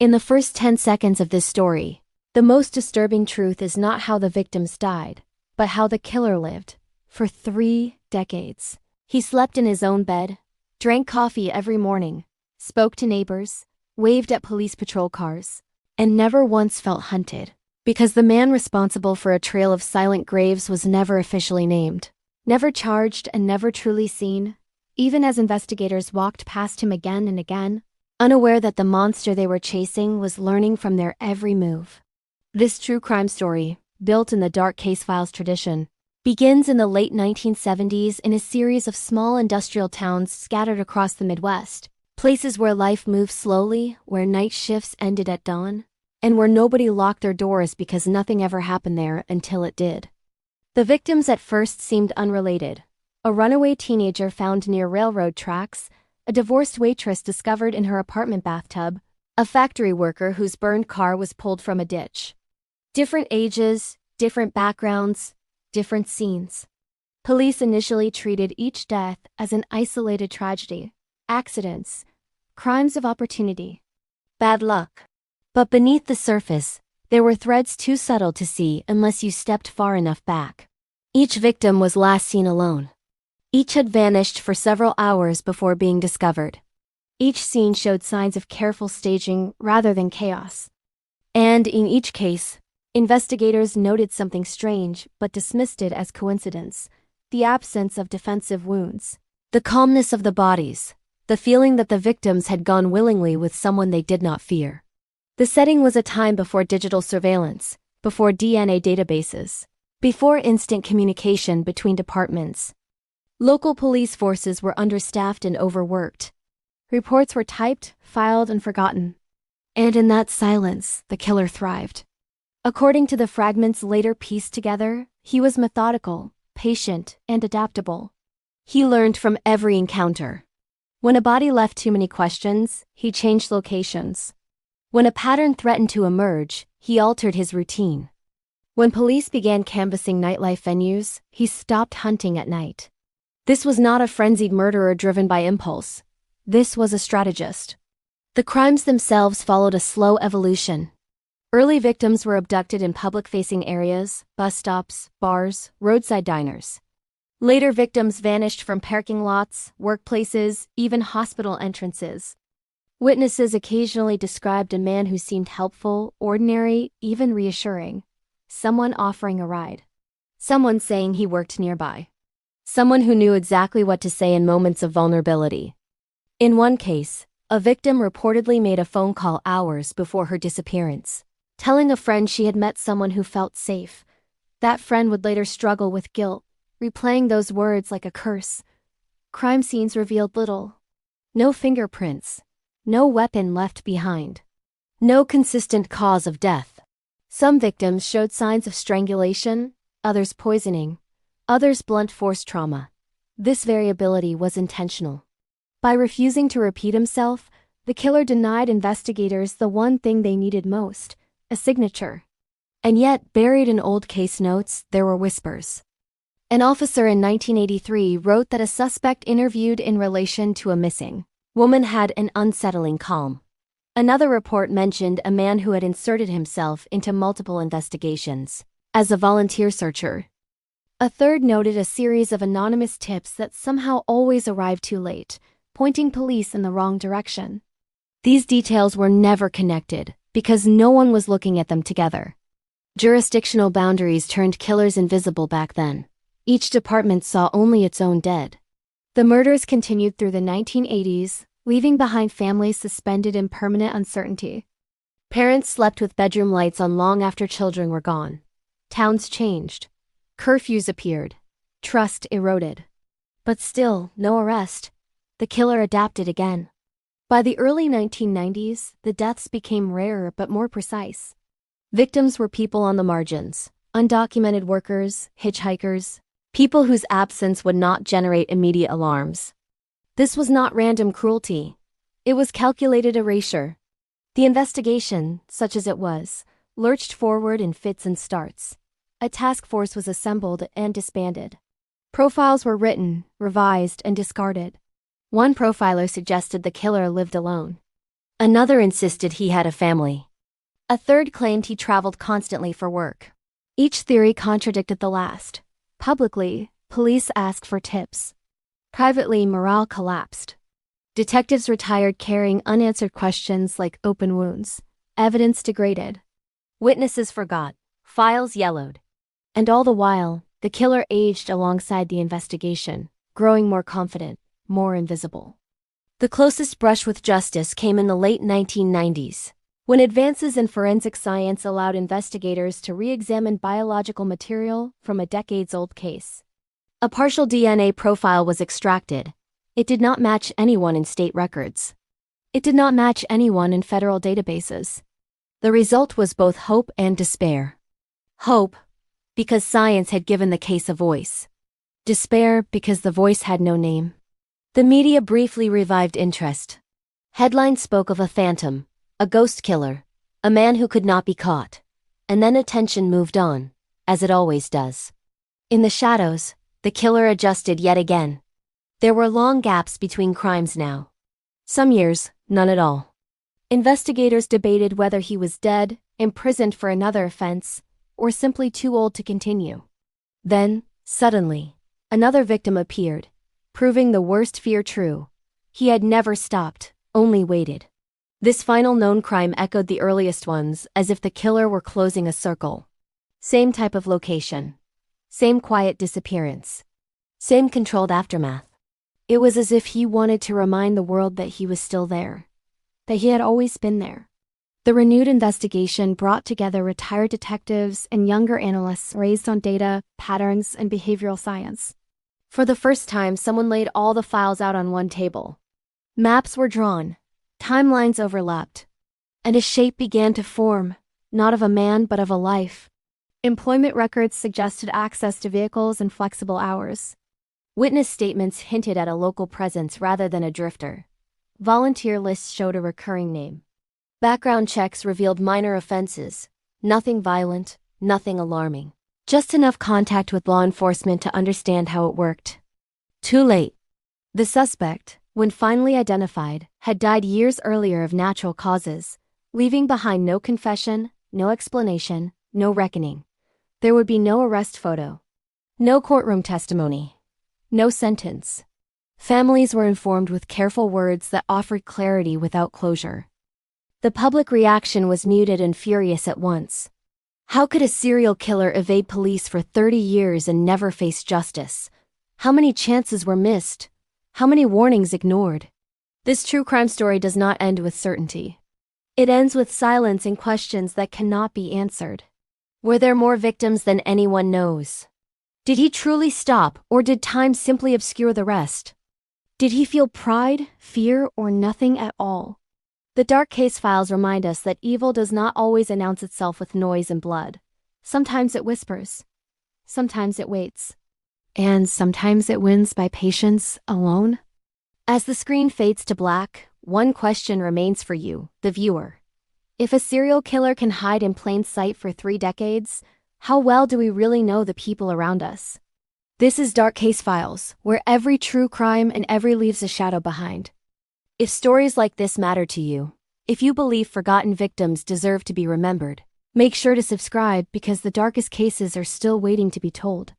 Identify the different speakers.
Speaker 1: In the first 10 seconds of this story, the most disturbing truth is not how the victims died, but how the killer lived. For 3 decades. He slept in his own bed, drank coffee every morning, spoke to neighbors, waved at police patrol cars, and never once felt hunted. Because the man responsible for a trail of silent graves was never officially named, never charged, and never truly seen, even as investigators walked past him again and again, unaware that the monster they were chasing was learning from their every move. This true crime story, built in the dark case files tradition, begins in the late 1970s in a series of small industrial towns scattered across the Midwest, places where life moved slowly, where night shifts ended at dawn, and where nobody locked their doors because nothing ever happened there until it did. The victims at first seemed unrelated. A runaway teenager found near railroad tracks, a divorced waitress discovered in her apartment bathtub, a factory worker whose burned car was pulled from a ditch. Different ages, different backgrounds, different scenes. Police initially treated each death as an isolated tragedy, accidents, crimes of opportunity, bad luck. But beneath the surface, there were threads too subtle to see unless you stepped far enough back. Each victim was last seen alone. Each had vanished for several hours before being discovered. Each scene showed signs of careful staging rather than chaos. And in each case, investigators noted something strange but dismissed it as coincidence: the absence of defensive wounds, the calmness of the bodies, the feeling that the victims had gone willingly with someone they did not fear. The setting was a time before digital surveillance, before DNA databases, before instant communication between departments. Local police forces were understaffed and overworked. Reports were typed, filed, and forgotten. And in that silence, the killer thrived. According to the fragments later pieced together, he was methodical, patient, and adaptable. He learned from every encounter. When a body left too many questions, he changed locations. When a pattern threatened to emerge, he altered his routine. When police began canvassing nightlife venues, he stopped hunting at night. This was not a frenzied murderer driven by impulse. This was a strategist. The crimes themselves followed a slow evolution. Early victims were abducted in public-facing areas, bus stops, bars, roadside diners. Later victims vanished from parking lots, workplaces, even hospital entrances. Witnesses occasionally described a man who seemed helpful, ordinary, even reassuring. Someone offering a ride. Someone saying he worked nearby. Someone who knew exactly what to say in moments of vulnerability. In one case, a victim reportedly made a phone call hours before her disappearance, telling a friend she had met someone who felt safe. That friend would later struggle with guilt, replaying those words like a curse. Crime scenes revealed little. No fingerprints. No weapon left behind. No consistent cause of death. Some victims showed signs of strangulation, others poisoning, others blunt force trauma. This variability was intentional. By refusing to repeat himself, the killer denied investigators the one thing they needed most: a signature. And yet, buried in old case notes, there were whispers. An officer in 1983 wrote that a suspect interviewed in relation to a missing woman had an unsettling calm. Another report mentioned a man who had inserted himself into multiple investigations as a volunteer searcher. A third noted a series of anonymous tips that somehow always arrived too late, pointing police in the wrong direction. These details were never connected because no one was looking at them together. Jurisdictional boundaries turned killers invisible back then. Each department saw only its own dead. The murders continued through the 1980s, leaving behind families suspended in permanent uncertainty. Parents slept with bedroom lights on long after children were gone. Towns changed. Curfews appeared. Trust eroded. But still, no arrest. The killer adapted again. By the early 1990s, the deaths became rarer but more precise. Victims were people on the margins, undocumented workers, hitchhikers, people whose absence would not generate immediate alarms. This was not random cruelty. It was calculated erasure. The investigation, such as it was, lurched forward in fits and starts. A task force was assembled and disbanded. Profiles were written, revised, and discarded. One profiler suggested the killer lived alone. Another insisted he had a family. A third claimed he traveled constantly for work. Each theory contradicted the last. Publicly, police asked for tips. Privately, morale collapsed. Detectives retired carrying unanswered questions like open wounds. Evidence degraded. Witnesses forgot. Files yellowed. And all the while, the killer aged alongside the investigation, growing more confident, more invisible. The closest brush with justice came in the late 1990s, when advances in forensic science allowed investigators to re-examine biological material from a decades-old case. A partial DNA profile was extracted. It did not match anyone in state records. It did not match anyone in federal databases. The result was both hope and despair. Hope, because science had given the case a voice. Despair, because the voice had no name. The media briefly revived interest. Headlines spoke of a phantom, a ghost killer, a man who could not be caught. And then attention moved on, as it always does. In the shadows, the killer adjusted yet again. There were long gaps between crimes now. Some years, none at all. Investigators debated whether he was dead, imprisoned for another offense, or simply too old to continue. Then, suddenly, another victim appeared, proving the worst fear true. He had never stopped, only waited. This final known crime echoed the earliest ones, as if the killer were closing a circle. Same type of location. Same quiet disappearance. Same controlled aftermath. It was as if he wanted to remind the world that he was still there. That he had always been there. The renewed investigation brought together retired detectives and younger analysts raised on data, patterns, and behavioral science. For the first time, someone laid all the files out on one table. Maps were drawn. Timelines overlapped. And a shape began to form, not of a man but of a life. Employment records suggested access to vehicles and flexible hours. Witness statements hinted at a local presence rather than a drifter. Volunteer lists showed a recurring name. Background checks revealed minor offenses. Nothing violent, nothing alarming. Just enough contact with law enforcement to understand how it worked. Too late. The suspect, when finally identified, had died years earlier of natural causes, leaving behind no confession, no explanation, no reckoning. There would be no arrest photo. No courtroom testimony. No sentence. Families were informed with careful words that offered clarity without closure. The public reaction was muted and furious at once. How could a serial killer evade police for 30 years and never face justice? How many chances were missed? How many warnings ignored? This true crime story does not end with certainty. It ends with silence and questions that cannot be answered. Were there more victims than anyone knows? Did he truly stop, or did time simply obscure the rest? Did he feel pride, fear, or nothing at all? The dark case files remind us that evil does not always announce itself with noise and blood. Sometimes it whispers. Sometimes it waits. And sometimes it wins by patience alone. As the screen fades to black, one question remains for you, the viewer. If a serial killer can hide in plain sight for 3 decades, how well do we really know the people around us? This is Dark Case Files, where every true crime and every leaves a shadow behind. If stories like this matter to you, if you believe forgotten victims deserve to be remembered, make sure to subscribe because the darkest cases are still waiting to be told.